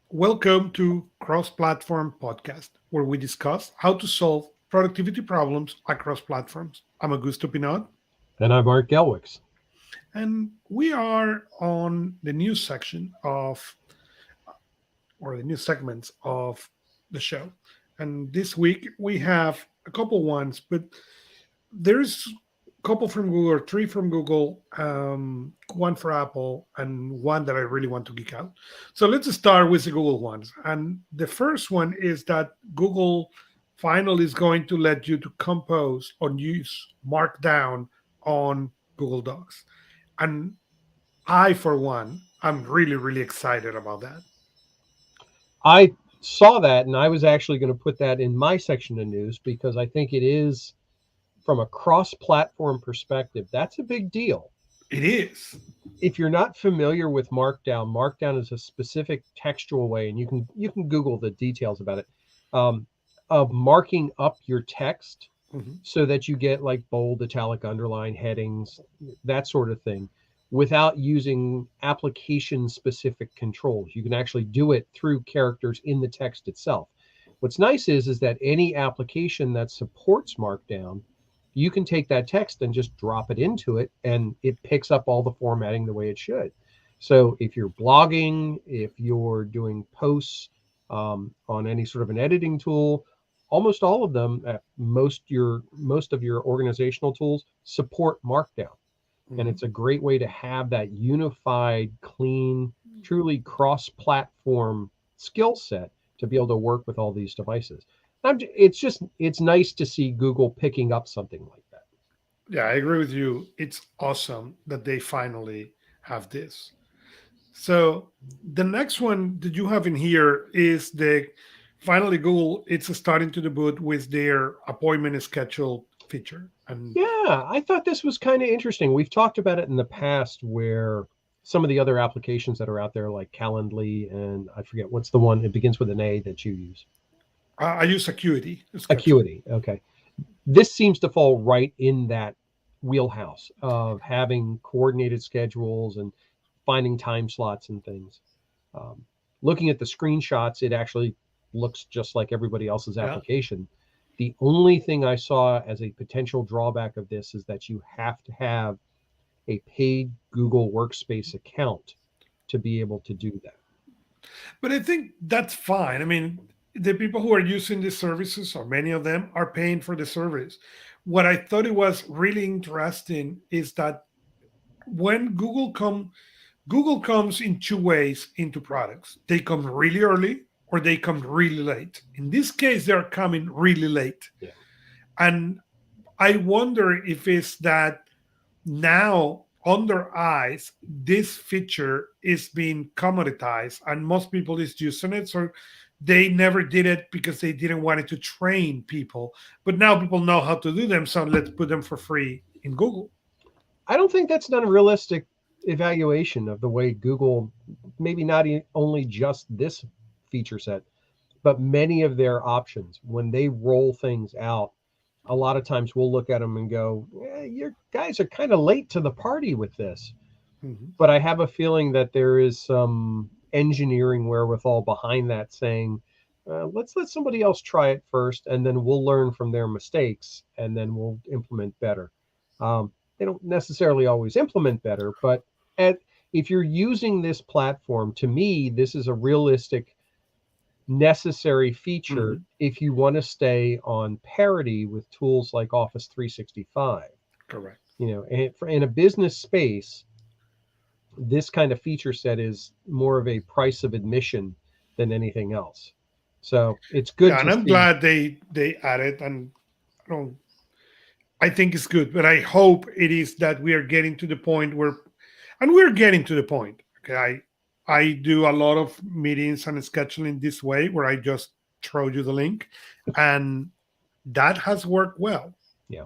Welcome to Cross Platform Podcast, where we discuss how to solve productivity problems across platforms. I'm Augusto Pinaud, And I'm Art Gelwicks. and we are on the news section of, or the news segments of the show. And this week we have a couple ones, but there's a couple from Google, or three from Google, one for Apple, and one that I really want to geek out. So let's start with the Google ones. And the first one is that Google finally is going to let you to compose or use Markdown on Google Docs. And I, for one, I'm really, really excited about that. I saw that and I was actually going to put that in my section of news because I think it is, from a cross platform perspective, that's a big deal. It is. If you're not familiar with Markdown, Markdown is a specific textual way, and you can Google the details about it, um, of marking up your text Mhm. so that you get like bold, italic, underline, headings, that sort of thing, without using application specific controls. You can actually do it through characters in the text itself. What's nice is that any application that supports Markdown, you can take that text and just drop it into it, and it picks up all the formatting the way it should. So if you're blogging, if you're doing posts on any sort of an editing tool, almost all of them, most of your organizational tools support Markdown, and Mhm. it's a great way to have that unified, clean, truly cross-platform skill set to be able to work with all these devices. It's nice to see Google picking up something like that. Yeah, I agree with you. It's awesome that they finally have this. So the next one that you have in here is the finally Google. It's starting to debut with their appointment schedule feature, and Yeah, I thought this was kind of interesting. We've talked about it in the past where some of the other applications that are out there, like Calendly, and I forget what's the one, it begins with an A that you use. I use Acuity schedule. Acuity. Okay. This seems to fall right in that wheelhouse of having coordinated schedules and finding time slots and things. Um, Looking at the screenshots, it actually looks just like everybody else's Yeah, application. The only thing I saw as a potential drawback of this is that you have to have a paid Google Workspace account to be able to do that. but I think that's fine. I mean, the people who are using these services, or many of them, are paying for the service. What I thought it was really interesting is that when Google comes in two ways into products. They come really early or they come really late. In this case, they're coming really late. Yeah. And I wonder if it's that now on their eyes, this feature is being commoditized and most people is using it. So they never did it because they didn't want it to train people. But now people know how to do them. So let's put them for free in Google. I don't think that's done a realistic evaluation of the way Google, maybe not only just this feature set, but many of their options, when they roll things out, a lot of times we'll look at them and go, you guys are kind of late to the party with this. Mhm. But I have a feeling that there is some engineering wherewithal behind that, saying, let's let somebody else try it first, and then we'll learn from their mistakes, and then we'll implement better. They don't necessarily always implement better, but at, if you're using this platform, to me, this is a realistic, necessary feature Mhm. if you want to stay on parity with tools like Office 365. Correct. You know, and in a business space, this kind of feature set is more of a price of admission than anything else. So it's good Yeah, and to I'm see. glad they added, and I don't I think it's good, but I hope it is that we are getting to the point where, and we're getting to the point. Okay, I do a lot of meetings and scheduling this way, where I just throw you the link, and that has worked well. Yeah.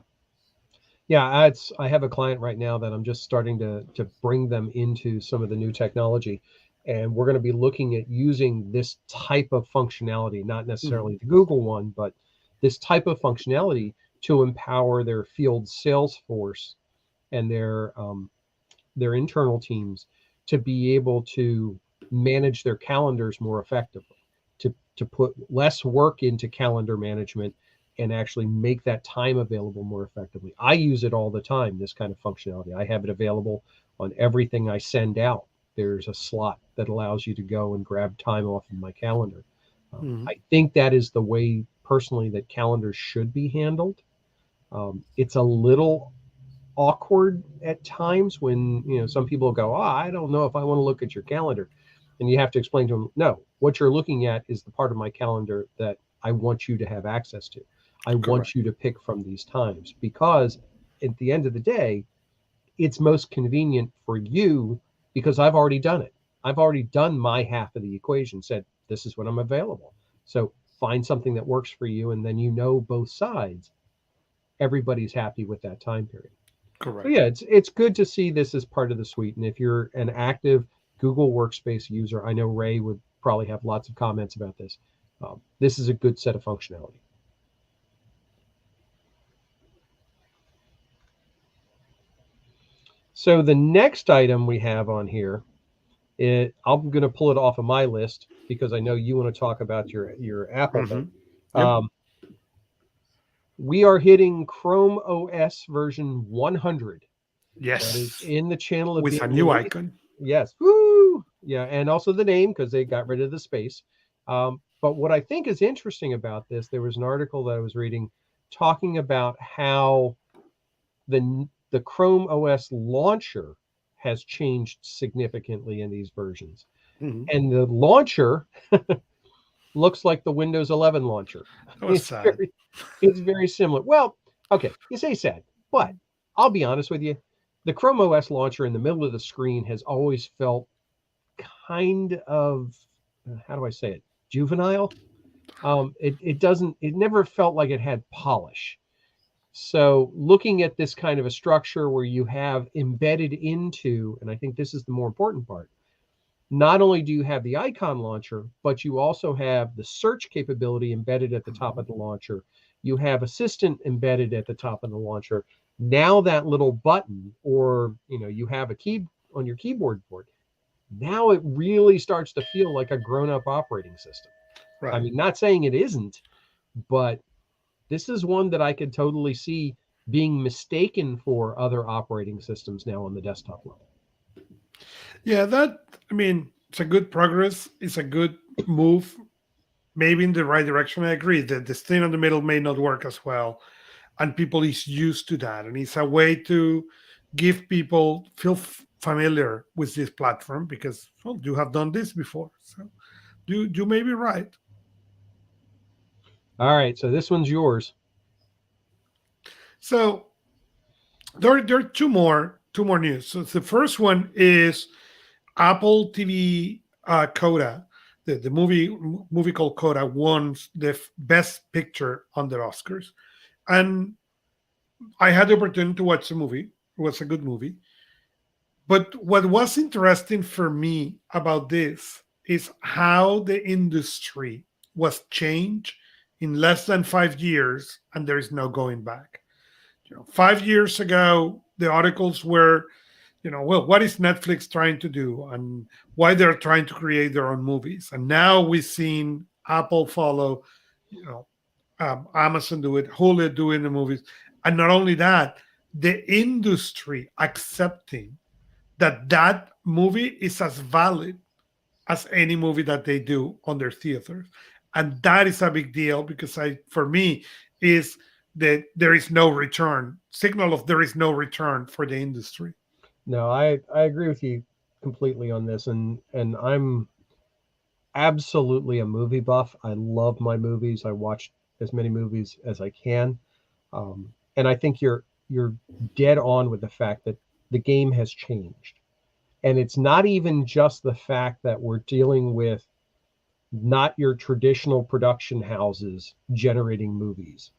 Yeah, I have a client right now that I'm just starting to bring them into some of the new technology, and we're going to be looking at using this type of functionality, not Mhm. necessarily the Google one, but this type of functionality to empower their field sales force and their internal teams to be able to manage their calendars more effectively, to put less work into calendar management and actually make that time available more effectively. I use it all the time, this kind of functionality. I have it available on everything I send out. There's a slot that allows you to go and grab time off of my calendar. Mhm. I think that is the way, personally, that calendars should be handled. It's a little awkward at times when some people go, "Oh, I don't know if I want to look at your calendar," and you have to explain to them, "No, what you're looking at is the part of my calendar that I want you to have access to. I want Correct. you to pick from these times because at the end of the day, it's most convenient for you because I've already done it. I've already done my half of the equation, said this is when I'm available. So find something that works for you, and then both sides. Everybody's happy with that time period." So Correct. yeah, it's good to see this as part of the suite. And if you're an active Google Workspace user, I know Ray would probably have lots of comments about this. This is a good set of functionality. So the next item we have on here, I'm going to pull it off of my list because I know you want to talk about your Apple thing. Hmm. Yep. Um, we are hitting Chrome OS version 100. That is Yes. in the channel of With a being new released. icon. Yes. Woo! Yeah, and also the name because they got rid of the space. But what I think is interesting about this, there was an article that I was reading talking about how the Chrome OS launcher has changed significantly in these versions. Hmm. And the launcher looks like the Windows 11 launcher. That was It's sad. very, it's very similar. Well, okay, you say sad, but I'll be honest with you. The Chrome OS launcher in the middle of the screen has always felt kind of, how do I say it, juvenile. It never felt like it had polish. So looking at this kind of a structure where you have embedded into, and I think this is the more important part, not only do you have the icon launcher, but you also have the search capability embedded at the top Mhm. of the launcher. You have Assistant embedded at the top of the launcher. Now that little button, or you have a key on your keyboard board. Now it really starts to feel like a grown-up operating system. I Right. mean, not saying it isn't, but this is one that I could totally see being mistaken for other operating systems now on the desktop level. Yeah, I mean, it's a good progress. It's a good move, maybe in the right direction. I agree that the thing on the middle may not work as well, and people is used to that, and it's a way to give people feel familiar with this platform because well, you have done this before, so you may be right. All right, so this one's yours. So there are two more news. So the first one is Apple TV Coda, the movie called Coda, won the Best Picture on the Oscars, and I had the opportunity to watch the movie. It was a good movie. But what was interesting for me about this is how the industry was changed in less than 5 years, and there is no going back. 5 years ago, the articles were, well, what is Netflix trying to do, and why they're trying to create their own movies. And now we've seen Apple follow, you know, Amazon do it, Hulu doing the movies, and not only that, the industry accepting that movie is as valid as any movie that they do on their theaters, and that is a big deal because for me, is that there is no return signal of there is no return for the industry. No, I agree with you completely on this, and I'm absolutely a movie buff. I love my movies. I watch as many movies as I can, and I think you're dead on with the fact that the game has changed, and it's not even just the fact that we're dealing with not your traditional production houses generating movies,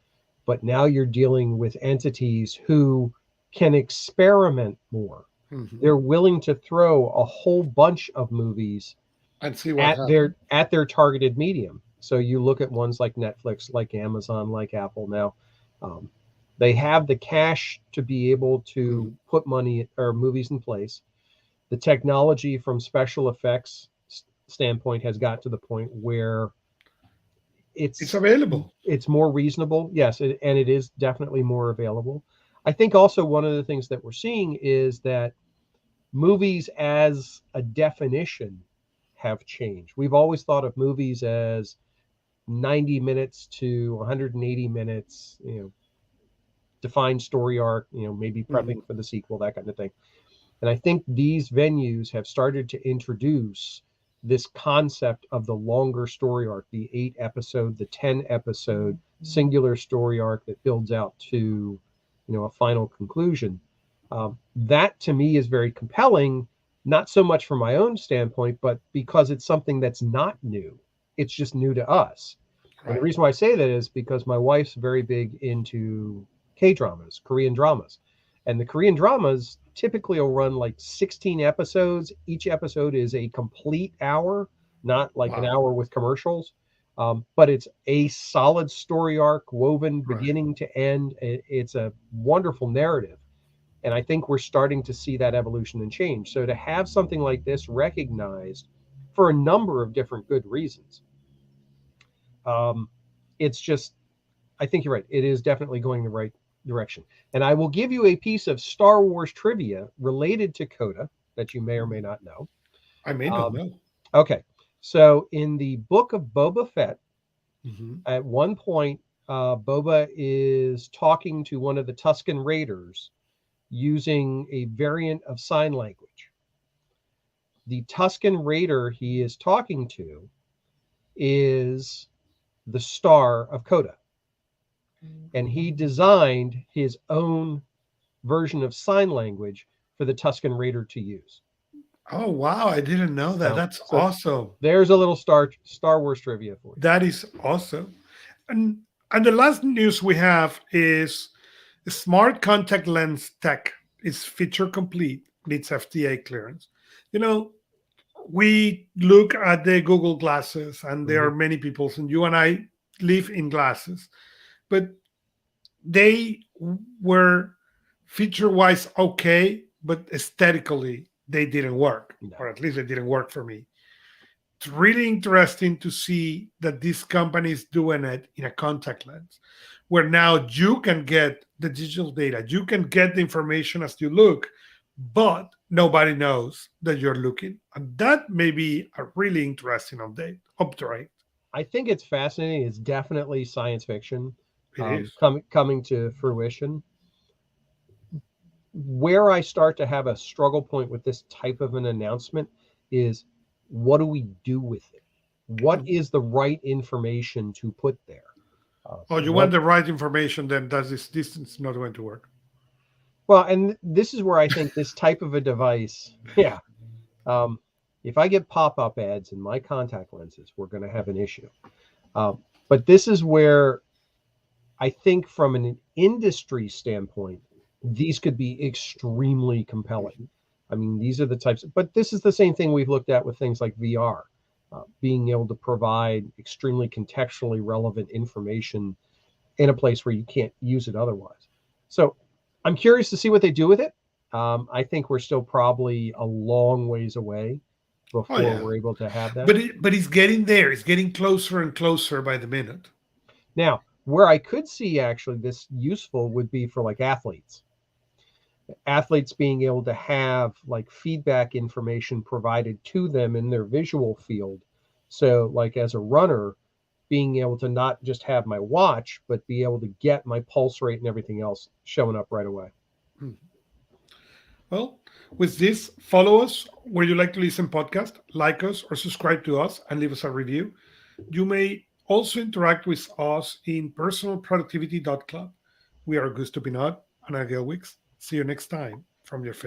but now you're dealing with entities who can experiment more. Mhm. They're willing to throw a whole bunch of movies And see what at happens. their targeted medium. So you look at ones like Netflix, like Amazon, like Apple now. Um, they have the cash to be able to Mhm. put money or movies in place. The technology from special effects standpoint has got to the point where It's it's available. it's more reasonable. Yes, and it is definitely more available. I think also one of the things that we're seeing is that movies as a definition have changed. We've always thought of movies as 90 minutes to 180 minutes, defined story arc, maybe Mhm. prepping for the sequel, that kind of thing. And I think these venues have started to introduce this concept of the longer story arc, the 8 episode, the 10 episode singular story arc that builds out to, a final conclusion. That to me is very compelling, not so much from my own standpoint, but because it's something that's not new. It's just new to us. And the Right. reason why I say that is because my wife's very big into K dramas, Korean dramas. And the Korean dramas typically will run like 16 episodes. Each episode is a complete hour, not like an Wow. hour with commercials. But it's a solid story arc woven Right. beginning to end. It's a wonderful narrative. And I think we're starting to see that evolution and change. So to have something like this recognized for a number of different good reasons, um, it's just, I think you're right. It is definitely going the right direction. And I will give you a piece of Star Wars trivia related to Coda that you may or may not know. I may not Um, know. okay. So in the book of Boba Fett, Hmm. at one point, Boba is talking to one of the Tusken Raiders using a variant of sign language. The Tusken Raider he is talking to is the star of Coda. And he designed his own version of sign language for the Tusken Raider to use. Oh wow! I didn't know that. So, That's so awesome. there's a little Star Wars trivia for you. That is awesome. And and the last news we have is smart contact lens tech is feature complete, needs FDA clearance. You know, we look at the Google glasses, and there Hmm. are many people, and you and I live in glasses, but they were feature wise okay, but aesthetically they didn't work, No, or at least they didn't work for me. It's really interesting to see that this company is doing it in a contact lens where now you can get the digital data, you can get the information as you look, but nobody knows that you're looking. And that may be a really interesting update. I think it's fascinating. It's definitely science fiction It is. coming to fruition. Where I start to have a struggle point with this type of an announcement is, what do we do with it? What is the right information to put there? Oh, you want What the right information, then does this is not going to work. Well, and this is where I think this type of a device, yeah. Um, if I get pop-up ads in my contact lenses, we're going to have an issue. But this is where I think, from an industry standpoint, these could be extremely compelling. I mean, these are the types, but this is the same thing we've looked at with things like VR, being able to provide extremely contextually relevant information in a place where you can't use it otherwise. So I'm curious to see what they do with it. I think we're still probably a long ways away Oh before yeah, we're able to have that. but it's getting there. It's getting closer and closer by the minute. Now, where I could see actually this useful would be for like athletes being able to have like feedback information provided to them in their visual field. So, like as a runner, being able to not just have my watch, but be able to get my pulse rate and everything else showing up right away. Hmm. Well, with this, follow us where you like to listen podcast, like us or subscribe to us and leave us a review. You may also interact with us in personalproductivity.club. We are Augusto Pinaud and Art Gelwicks. See you next time from your favorite